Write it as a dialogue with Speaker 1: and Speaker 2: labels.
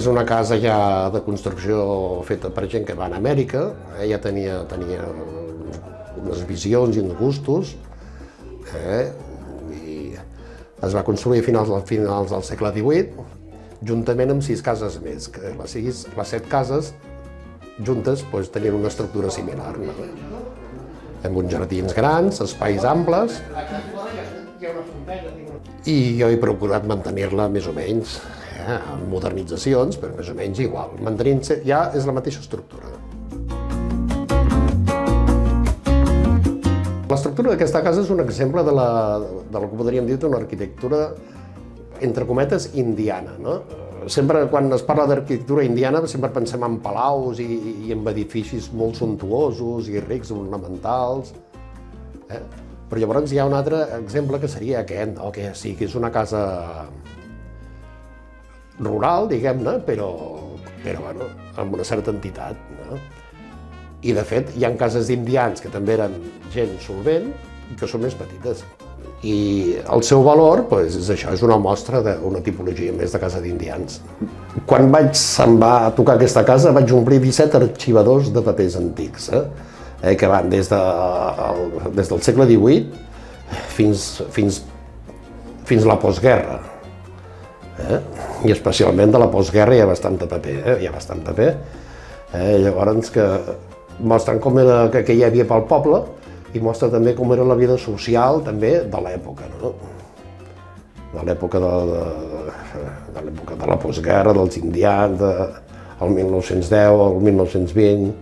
Speaker 1: És una casa ja de construcció feta per gent que va a Amèrica, ja tenia unes visions i uns gustos, i es va construir a finals del segle XVIII, juntament amb 6 cases més, que les 7 cases juntes tenien una estructura similar, amb uns jardins grans, espais amples, i jo he procurat mantenir-la més o menys, amb modernitzacions, però més o menys igual, mantenint-se, ja és la mateixa estructura. L'estructura d'aquesta casa és un exemple de la que podríem dir d'una arquitectura, entre cometes, indiana. Sempre, quan es parla d'arquitectura indiana, sempre pensem en palaus i en edificis molt suntuosos i rics, ornamentals. Però llavors hi ha un altre exemple que seria aquest, que sí, que és una casa rural, diguem-ne, però amb una certa entitat. I, de fet, hi ha cases d'indians que també eren gent solvent i que són més petites. I el seu valor és això, és una mostra d'una tipologia més de casa d'indians. Quan se'm va tocar aquesta casa vaig omplir 17 arxivadors de papers antics, que van des del segle XVIII fins a la postguerra. I especialment de la postguerra hi ha bastant de paper. Llavors que mostren com era que hi havia pel poble i mostra també com era la vida social també de l'època, de l'època de la postguerra, dels indians, del 1910 al 1920.